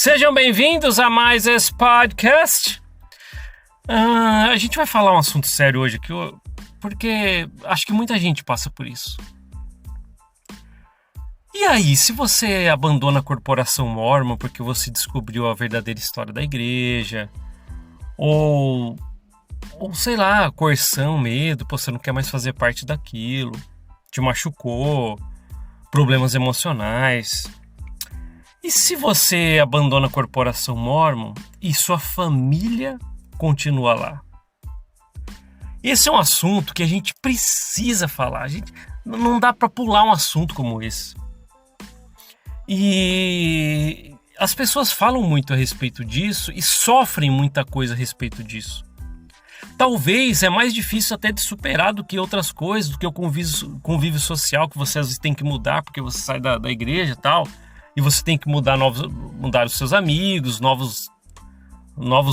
Sejam bem-vindos a mais esse podcast. A gente vai falar um assunto sério hoje aqui, porque acho que muita gente passa por isso. E aí, se você abandona a corporação Mórmon porque você descobriu a verdadeira história da igreja, ou sei lá, coerção, medo, você não quer mais fazer parte daquilo, te machucou, problemas emocionais. E se você abandona a corporação Mórmon e sua família continua lá? Esse é um assunto que a gente precisa falar. Não dá para pular um assunto como esse. E as pessoas falam muito a respeito disso e sofrem muita coisa a respeito disso. Talvez é mais difícil até de superar do que outras coisas, do que o convívio social que você às vezes tem que mudar porque você sai da igreja e tal. E você tem que mudar os seus amigos, novos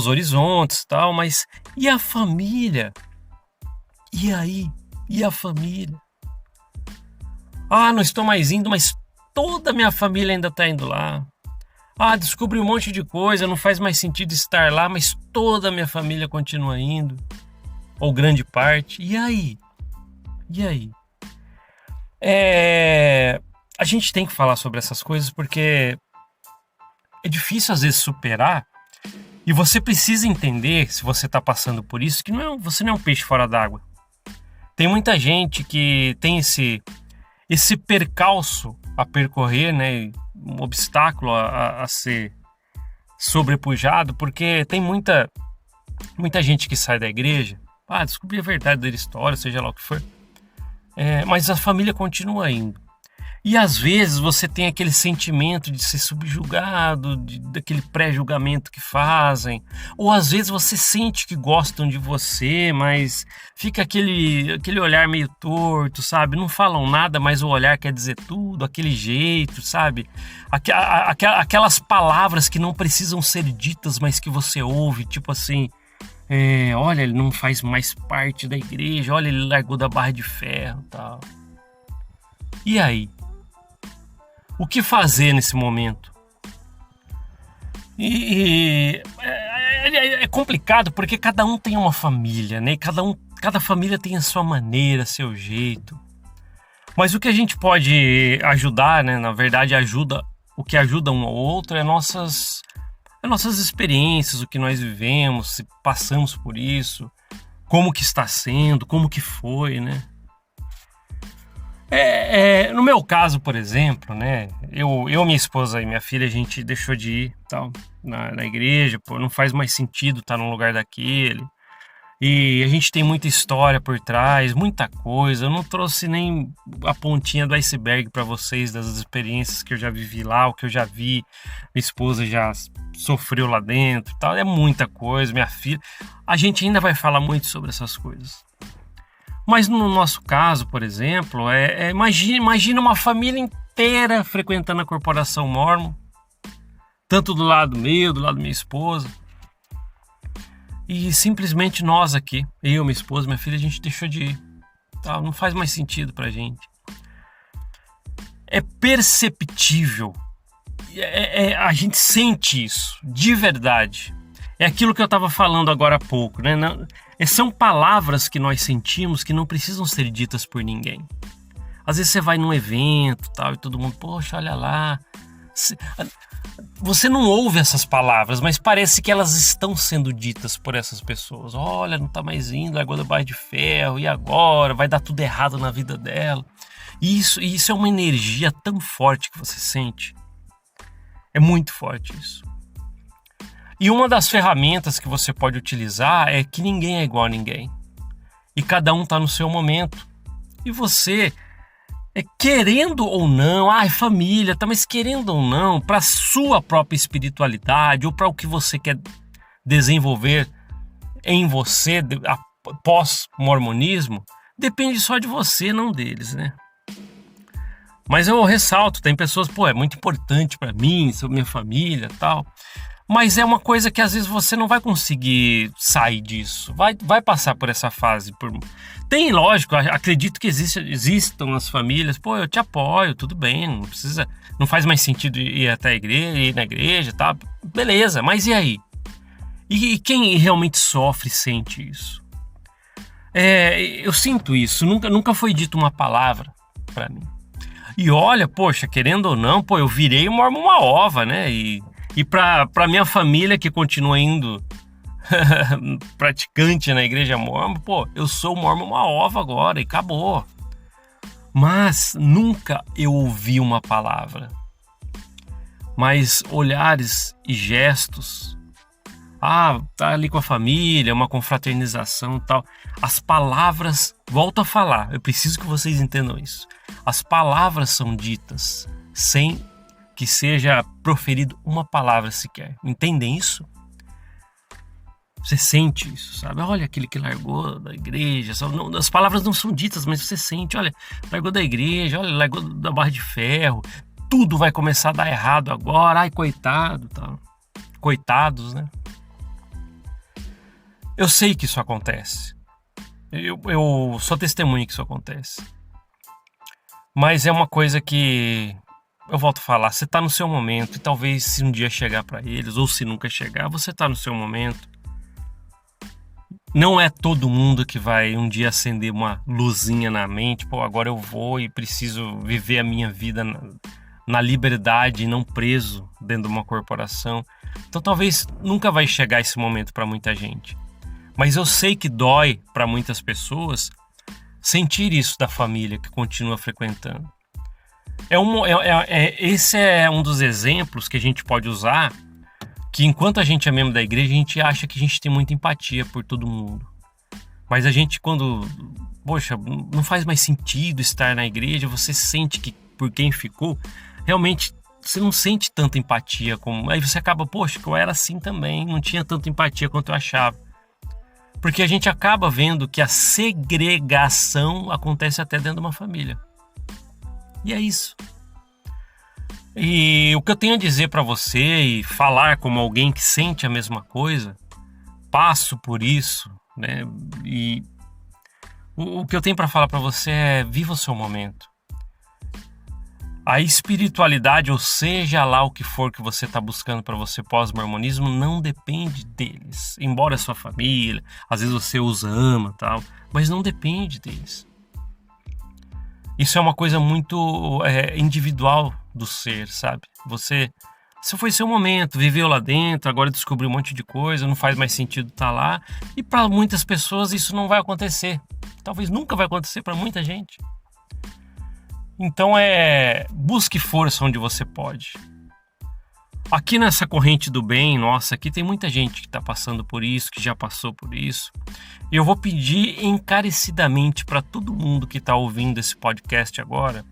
horizontes e tal. Mas e a família? E aí? E a família? Não estou mais indo, mas toda a minha família ainda está indo lá. Descobri um monte de coisa, não faz mais sentido estar lá, mas toda a minha família continua indo. Ou grande parte. E aí? E aí? A gente tem que falar sobre essas coisas porque é difícil às vezes superar, e você precisa entender, se você está passando por isso, que você não é um peixe fora d'água. Tem muita gente que tem esse percalço a percorrer, né, um obstáculo a ser sobrepujado, porque tem muita gente que sai da igreja, descobrir a verdadeira história, seja lá o que for, mas a família continua indo. E às vezes você tem aquele sentimento de ser subjugado, daquele pré-julgamento que fazem. Ou às vezes você sente que gostam de você, mas fica aquele olhar meio torto, sabe? Não falam nada, mas o olhar quer dizer tudo, aquele jeito, sabe? Aquelas palavras que não precisam ser ditas, mas que você ouve, tipo assim... olha, ele não faz mais parte da igreja, olha, ele largou da barra de ferro e tal. E aí? O que fazer nesse momento? É complicado porque cada um tem uma família, né? Cada família tem a sua maneira, seu jeito. Mas o que a gente pode ajudar, né? Na verdade, o que ajuda um ao outro é nossas experiências, o que nós vivemos, se passamos por isso, como que está sendo, como que foi, né? No meu caso, por exemplo, né, eu, minha esposa e minha filha, a gente deixou de ir tal, na igreja, não faz mais sentido estar num lugar daquele. E a gente tem muita história por trás, muita coisa. Eu não trouxe nem a pontinha do iceberg para vocês, das experiências que eu já vivi lá, o que eu já vi. Minha esposa já sofreu lá dentro e tal. É muita coisa, minha filha. A gente ainda vai falar muito sobre essas coisas. Mas no nosso caso, por exemplo, imagina uma família inteira frequentando a corporação Mórmon, tanto do lado meu, do lado da minha esposa, e simplesmente nós aqui, eu, minha esposa, minha filha, a gente deixou de ir. Não faz mais sentido pra gente. É perceptível, a gente sente isso, de verdade. É aquilo que eu estava falando agora há pouco, né? São palavras que nós sentimos que não precisam ser ditas por ninguém. Às vezes você vai num evento tal, e todo mundo, poxa, olha lá. Você não ouve essas palavras, mas parece que elas estão sendo ditas por essas pessoas. Olha, não está mais indo, largou da barra de ferro, e agora? Vai dar tudo errado na vida dela. E isso é uma energia tão forte que você sente. É muito forte isso. E uma das ferramentas que você pode utilizar é que ninguém é igual a ninguém. E cada um está no seu momento. E você, querendo ou não, é família, mas querendo ou não, para a sua própria espiritualidade ou para o que você quer desenvolver em você após mormonismo, depende só de você, não deles, né? Mas eu ressalto, tem pessoas, é muito importante para mim, sobre minha família e tal. Mas é uma coisa que às vezes você não vai conseguir sair disso. Vai passar por essa fase. Tem, lógico, acredito que existam as famílias. Pô, eu te apoio, tudo bem, não precisa. Não faz mais sentido ir até a igreja, ir na igreja, tá? Beleza, mas e aí? E quem realmente sofre sente isso? Eu sinto isso, nunca foi dito uma palavra pra mim. E olha, poxa, querendo ou não, pô, eu virei mormon uma ova, né? E pra minha família que continua indo praticante na igreja mormon, pô, eu sou mormon uma ova agora e acabou. Mas nunca eu ouvi uma palavra. Mas olhares e gestos, tá ali com a família, uma confraternização e tal. As palavras, volto a falar, eu preciso que vocês entendam isso. As palavras são ditas sem que seja proferido uma palavra sequer. Entendem isso? Você sente isso, sabe? Olha aquele que largou da igreja. As palavras não são ditas, mas você sente. Olha, largou da igreja, olha, largou da barra de ferro. Tudo vai começar a dar errado agora. Ai, coitado, tal. Coitados, né? Eu sei que isso acontece. Eu sou testemunha que isso acontece. Mas é uma coisa que, eu volto a falar, você tá no seu momento. E talvez se um dia chegar para eles, ou se nunca chegar, você tá no seu momento. Não é todo mundo que vai um dia acender uma luzinha na mente. Pô, agora eu vou e preciso viver a minha vida na liberdade e não preso dentro de uma corporação. Então talvez nunca vai chegar esse momento para muita gente. Mas eu sei que dói para muitas pessoas sentir isso da família que continua frequentando. Esse é um dos exemplos que a gente pode usar, que enquanto a gente é membro da igreja, a gente acha que a gente tem muita empatia por todo mundo. Mas a gente poxa, não faz mais sentido estar na igreja, você sente que por quem ficou, realmente você não sente tanta empatia como... Aí você acaba, poxa, que eu era assim também, não tinha tanta empatia quanto eu achava. Porque a gente acaba vendo que a segregação acontece até dentro de uma família. E é isso. E o que eu tenho a dizer para você e falar como alguém que sente a mesma coisa, passo por isso, né? E o que eu tenho para falar para você é: viva o seu momento. A espiritualidade, ou seja lá o que for que você está buscando para você pós-mormonismo, não depende deles. Embora a sua família, às vezes você os ama, tal, mas não depende deles. Isso é uma coisa muito individual do ser, sabe? Você foi seu momento, viveu lá dentro, agora descobriu um monte de coisa, não faz mais sentido estar lá. E para muitas pessoas isso não vai acontecer. Talvez nunca vai acontecer para muita gente. Então busque força onde você pode. Aqui nessa corrente do bem, nossa, aqui tem muita gente que está passando por isso, que já passou por isso. E eu vou pedir encarecidamente para todo mundo que está ouvindo esse podcast agora,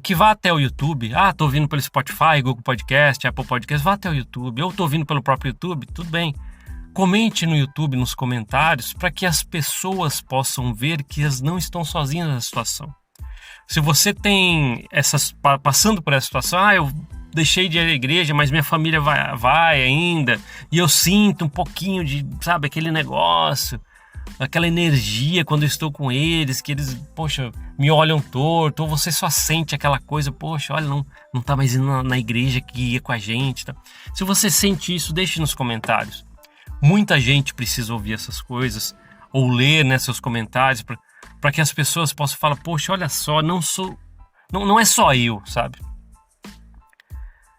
que vá até o YouTube. Tô ouvindo pelo Spotify, Google Podcast, Apple Podcast, vá até o YouTube. Eu tô ouvindo pelo próprio YouTube, tudo bem. Comente no YouTube, nos comentários, para que as pessoas possam ver que elas não estão sozinhas na situação. Se você tem passando por essa situação, eu deixei de ir à igreja, mas minha família vai ainda, e eu sinto um pouquinho de, sabe, aquele negócio, aquela energia quando eu estou com eles, que eles, poxa, me olham torto, ou você só sente aquela coisa, poxa, olha, não tá mais indo na igreja que ia com a gente, tá? Se você sente isso, deixe nos comentários. Muita gente precisa ouvir essas coisas, ou ler, né, seus comentários, para que as pessoas possam falar, poxa, olha só, não é só eu, sabe?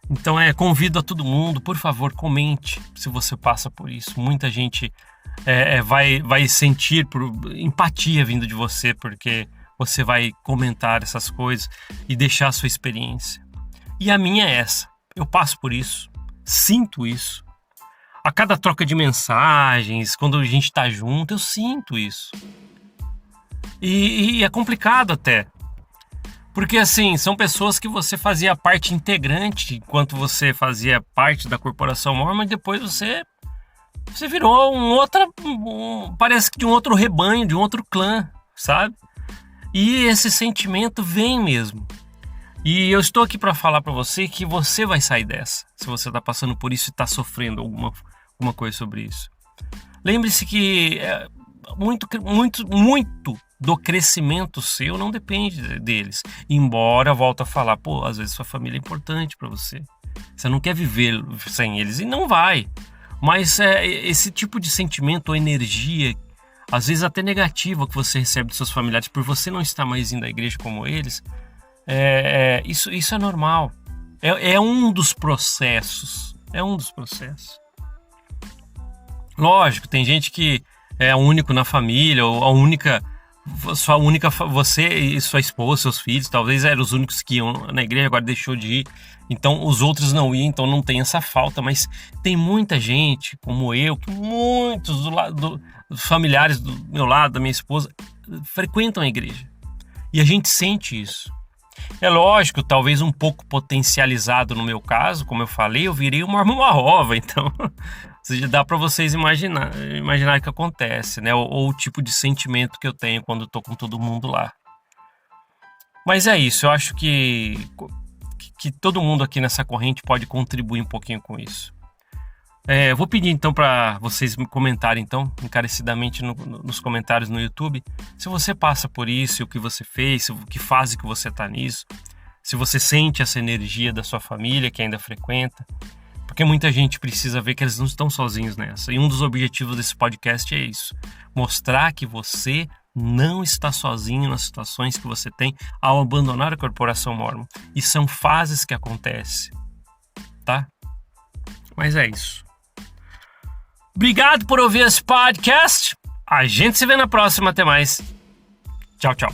Então convido a todo mundo, por favor, comente se você passa por isso. Muita gente vai sentir empatia vindo de você, porque você vai comentar essas coisas e deixar a sua experiência. E a minha é essa, eu passo por isso, sinto isso. A cada troca de mensagens, quando a gente está junto, eu sinto isso. E é complicado até. Porque assim, são pessoas que você fazia parte integrante enquanto você fazia parte da corporação mormon, e depois você virou parece que de um outro rebanho, de um outro clã, sabe? E esse sentimento vem mesmo. E eu estou aqui para falar para você que você vai sair dessa, se você está passando por isso e está sofrendo alguma coisa sobre isso. Lembre-se que muito do crescimento seu não depende deles. Embora, volto a falar, às vezes sua família é importante para você. Você não quer viver sem eles e não vai. Mas esse tipo de sentimento ou energia, às vezes até negativa, que você recebe dos seus familiares por você não estar mais indo à igreja como eles, isso é normal. É um dos processos. É um dos processos. Lógico, tem gente que é o único na família, ou você e sua esposa, seus filhos, talvez eram os únicos que iam na igreja, agora deixou de ir. Então os outros não iam, então não tem essa falta. Mas tem muita gente, como eu, que muitos dos familiares do meu lado, da minha esposa, frequentam a igreja. E a gente sente isso. É lógico, talvez um pouco potencializado no meu caso, como eu falei, eu virei uma Mormon, então dá para vocês imaginar o que acontece, né? Ou o tipo de sentimento que eu tenho quando eu tô com todo mundo lá. Mas é isso, eu acho que todo mundo aqui nessa corrente pode contribuir um pouquinho com isso. Eu vou pedir então para vocês me comentarem então encarecidamente nos comentários no YouTube se você passa por isso, o que você fez, que fase que você está nisso, se você sente essa energia da sua família que ainda frequenta, porque muita gente precisa ver que eles não estão sozinhos nessa. E um dos objetivos desse podcast é isso: mostrar que você não está sozinho nas situações que você tem ao abandonar a corporação Mormon. E são fases que acontecem, tá? Mas é isso. Obrigado por ouvir esse podcast. A gente se vê na próxima. Até mais. Tchau, tchau.